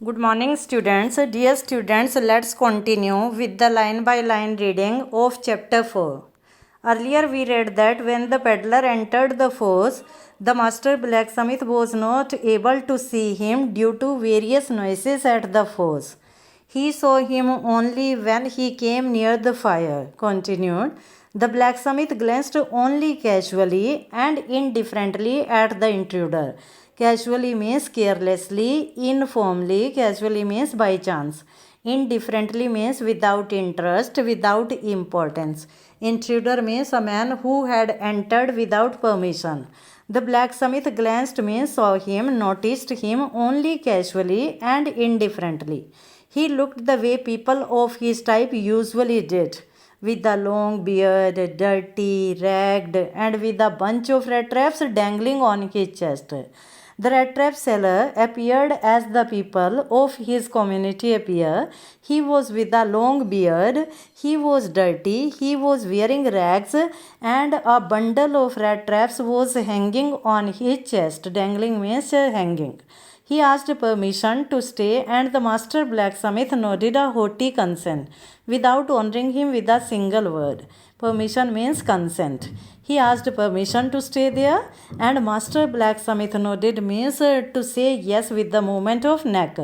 Good morning, students. Dear students, let's continue with the line by line reading of chapter 4. Earlier, we read that when the peddler entered the force, the master blacksmith was not able to see him due to various noises at the force. He saw him only when he came near the fire. Continued. The blacksmith glanced only casually and indifferently at the intruder. Casually means carelessly, informally, casually means by chance. Indifferently means without interest, without importance. Intruder means a man who had entered without permission. The blacksmith glanced means saw him, noticed him only casually and indifferently. He looked the way people of his type usually did, with a long beard, dirty, ragged, and with a bunch of rat traps dangling on his chest. The rat trap seller appeared as the people of his community appear. He was with a long beard, he was dirty, he was wearing rags, and a bundle of rat traps was hanging on his chest. Dangling means hanging. He asked permission to stay, and the master blacksmith nodded a haughty consent without honoring him with a single word. Permission means consent. He asked permission to stay there, and master blacksmith nodded means to say yes with the movement of neck.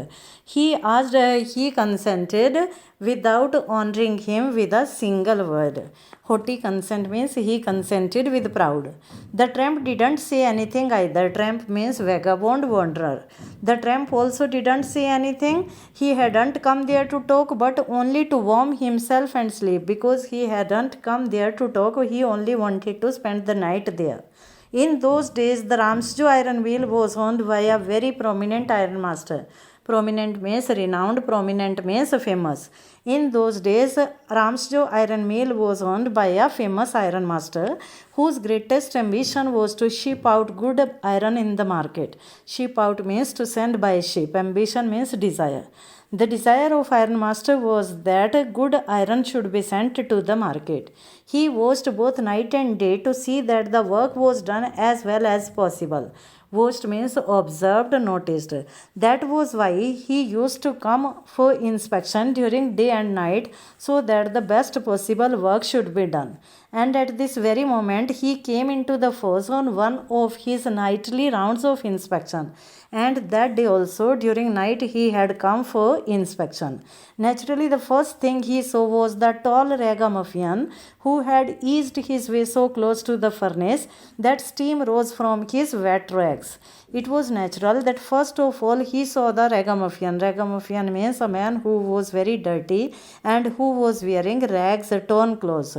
He consented without honoring him with a single word. Haughty consent means he consented with proud. The tramp didn't say anything either. Tramp means vagabond wanderer. The tramp also didn't say anything. He hadn't come there to talk but only to warm himself and sleep. Because he hadn't come there to talk, he only wanted to spend the night there. In those days, the Ramsjo iron wheel was owned by a very prominent ironmaster. Prominent means renowned, prominent means famous. In those days, Ramsjo iron mill was owned by a famous ironmaster whose greatest ambition was to ship out good iron in the market. Ship out means to send by ship. Ambition means desire. The desire of ironmaster was that good iron should be sent to the market. He watched both night and day to see that the work was done as well as possible. Watched means observed, noticed. That was why he used to come for inspection during day and night so that the best possible work should be done. And at this very moment he came into the force on one of his nightly rounds of inspection. And that day also during night he had come for inspection. Naturally, the first thing he saw was the tall ragamuffin who had eased his way so close to the furnace that steam rose from his wet rags. It was natural that first of all he saw the ragamuffin. Ragamuffin means a man who was very dirty and who was wearing rags, torn clothes.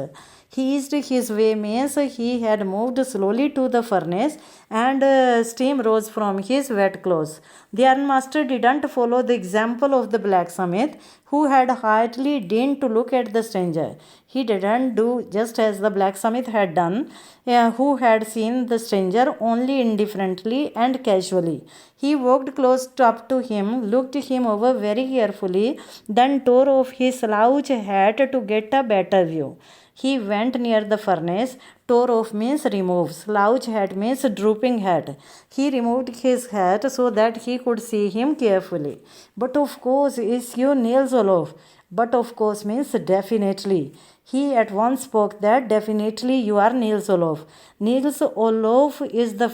He eased his way means he had moved slowly to the furnace and steam rose from his wet clothes. The ironmaster didn't follow the example of the blacksmith who had hardly deigned to look at the stranger. He didn't do just as the blacksmith had done, who had seen the stranger only indifferently and casually. He walked close up to him, looked him over very carefully, then tore off his slouch hat to get a better view. He went near the furnace. Tore off means remove. Slouch hat means drooping hat. He removed his hat so that he could see him carefully. But of course, is your nails all off? But of course means definitely. He at once spoke that definitely you are Niels Olof. Niels Olof is the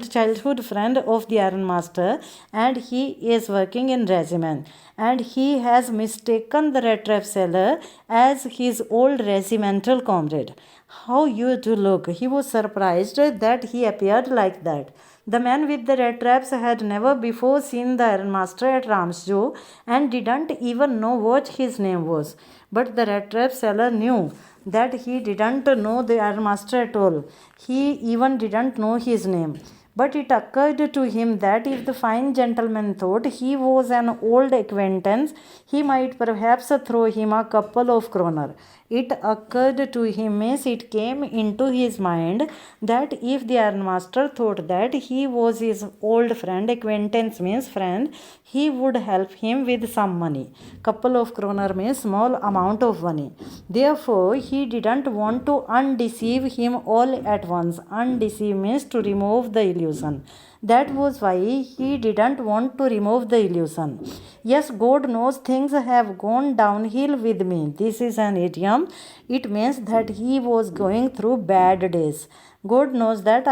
childhood friend of the ironmaster, and he is working in regiment. And he has mistaken the red trap seller as his old regimental comrade. How you do look! He was surprised that he appeared like that. The man with the red traps had never before seen the ironmaster at Ramsjo and didn't even know what his name was. But the red trap seller knew that he didn't know the ironmaster at all. He even didn't know his name. But it occurred to him that if the fine gentleman thought he was an old acquaintance, he might perhaps throw him a couple of kroner. It occurred to him, means it came into his mind, that if the ironmaster thought that he was his old friend, acquaintance means friend, he would help him with some money. Couple of kroner means small amount of money. Therefore, he didn't want to undeceive him all at once. Undeceive means to remove the illusion. That was why he didn't want to remove the illusion. Yes, God knows things have gone downhill with me. This is an idiom. It means that he was going through bad days. God knows that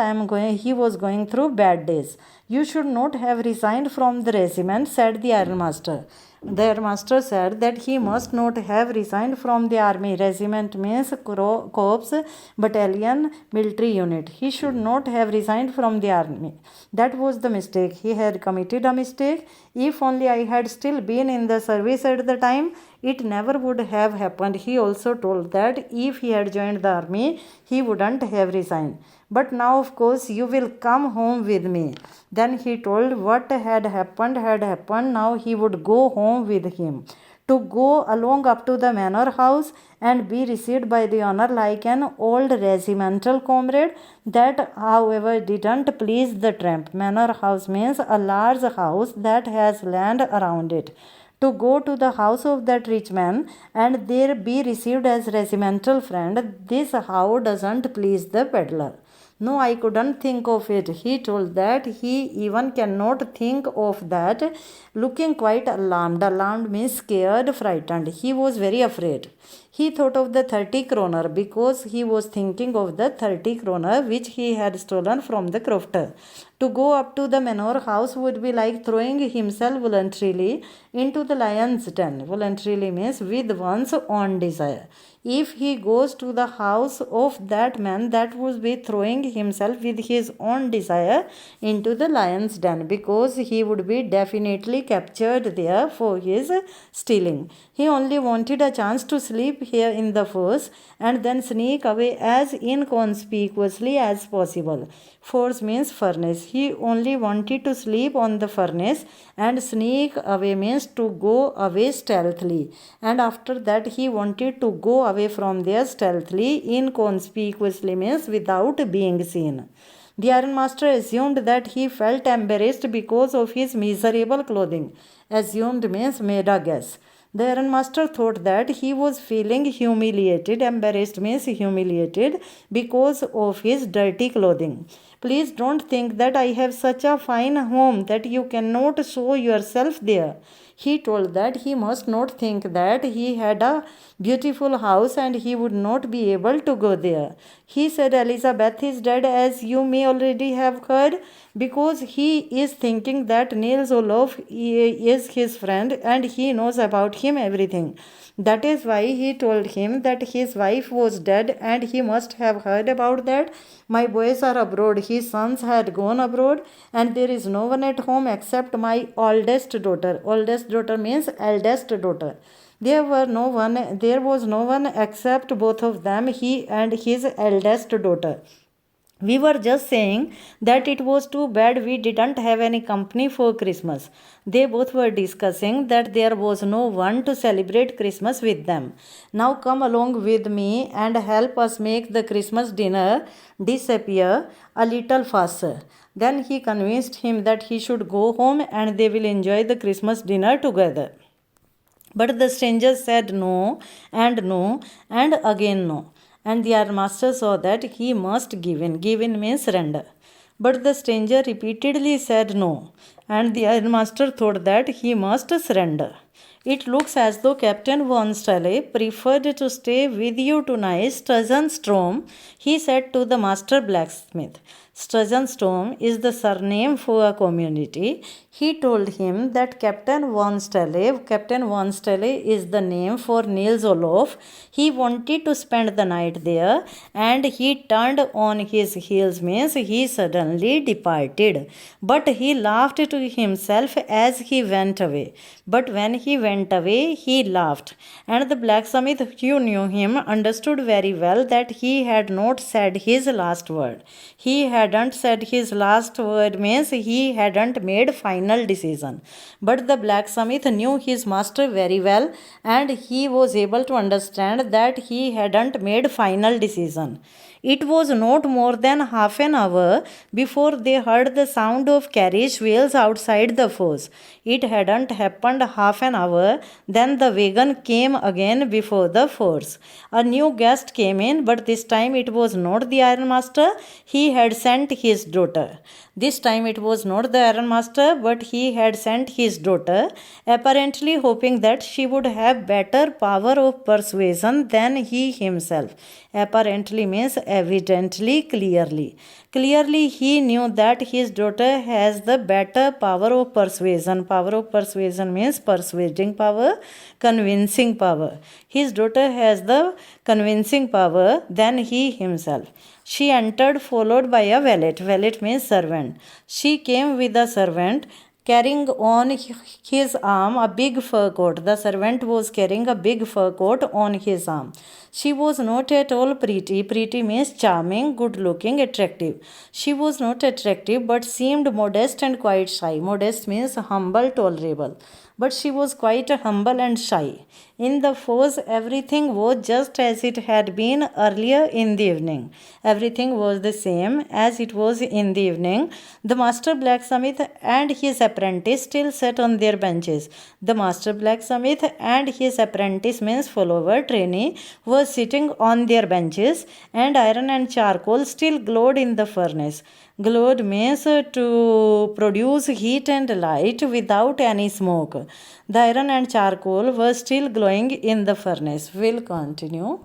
he was going through bad days. You should not have resigned from the regiment, said the ironmaster. The ironmaster said that he must not have resigned from the army. Regiment means corps, battalion, military unit. He should not have resigned from the army. That was the mistake. He had committed a mistake. If only I had still been in the service at the time, it never would have happened. He also told that if he had joined the army, he wouldn't have resigned. But now, of course, you will come home with me. Then he told what had happened. Now he would go home with him. To go along up to the manor house and be received by the owner like an old regimental comrade. That, however, didn't please the tramp. Manor house means a large house that has land around it. To go to the house of that rich man and there be received as regimental friend, this how doesn't please the peddler. No, I couldn't think of it. He told that he even cannot think of that. Looking quite alarmed. Alarmed means scared, frightened. He was very afraid. He thought of the 30 kroner because he was thinking of the 30 kroner which he had stolen from the crofter. To go up to the manor house would be like throwing himself voluntarily into the lion's den. Voluntarily means with one's own desire. If he goes to the house of that man, that would be throwing himself with his own desire into the lion's den because he would be definitely captured there for his stealing. He only wanted a chance to sleep here in the force and then sneak away as inconspicuously as possible. Force means furnace. He only wanted to sleep on the furnace and sneak away means to go away stealthily. And after that he wanted to go away from there stealthily. Inconspicuously means without being seen. The ironmaster assumed that he felt embarrassed because of his miserable clothing. Assumed means made a guess. The ironmaster thought that he was feeling humiliated. Embarrassed means humiliated because of his dirty clothing. Please don't think that I have such a fine home that you cannot show yourself there. He told that he must not think that he had a beautiful house and he would not be able to go there. He said Elizabeth is dead, as you may already have heard, because he is thinking that Niels Olof is his friend and he knows about him everything. That is why he told him that his wife was dead and he must have heard about that. My boys are abroad. His sons had gone abroad and there is no one at home except my oldest daughter. Oldest daughter means eldest daughter. There was no one except both of them, he and his eldest daughter. We were just saying that it was too bad we didn't have any company for Christmas. They both were discussing that there was no one to celebrate Christmas with them. Now come along with me and help us make the Christmas dinner disappear a little faster. Then he convinced him that he should go home and they will enjoy the Christmas dinner together. But the stranger said no and again no. And the ironmaster saw that he must give in. Give in means surrender. But the stranger repeatedly said no, and the ironmaster thought that he must surrender. It looks as though Captain von Stale preferred to stay with you tonight, Sturzenstrom, he said to the master blacksmith. Sturzenstrom is the surname for a community. He told him that Captain von Stale is the name for Niels Olof. He wanted to spend the night there and he turned on his heels means he suddenly departed. But he laughed to himself as he went away. But when he went away, he laughed. And the blacksmith who knew him understood very well that he had not said his last word. He hadn't said his last word means he hadn't made final decision. But the blacksmith knew his master very well and he was able to understand that he hadn't made final decision. It was not more than half an hour before they heard the sound of carriage wheels outside the force. It hadn't happened half an hour, then the wagon came again before the force. A new guest came in, but this time it was not the ironmaster. He had sent his daughter. This time it was not the iron master, but he had sent his daughter, apparently hoping that she would have better power of persuasion than he himself. Apparently means evidently, clearly. Clearly, he knew that his daughter has the better power of persuasion. Power of persuasion means persuading power, convincing power. His daughter has the convincing power than he himself. She entered, followed by a valet. Valet means servant. She came with a servant, carrying on his arm a big fur coat. The servant was carrying a big fur coat on his arm. She was not at all pretty. Pretty means charming, good looking, attractive. She was not attractive but seemed modest and quite shy. Modest means humble, tolerable. But she was quite humble and shy. In the force, everything was just as it had been earlier in the evening. Everything was the same as it was in the evening. The master blacksmith and his apprentice still sat on their benches. The master blacksmith and his apprentice means follower, trainee, were sitting on their benches, and iron and charcoal still glowed in the furnace. Glowed means to produce heat and light without any smoke. The iron and charcoal were still glowing in the furnace. We'll continue.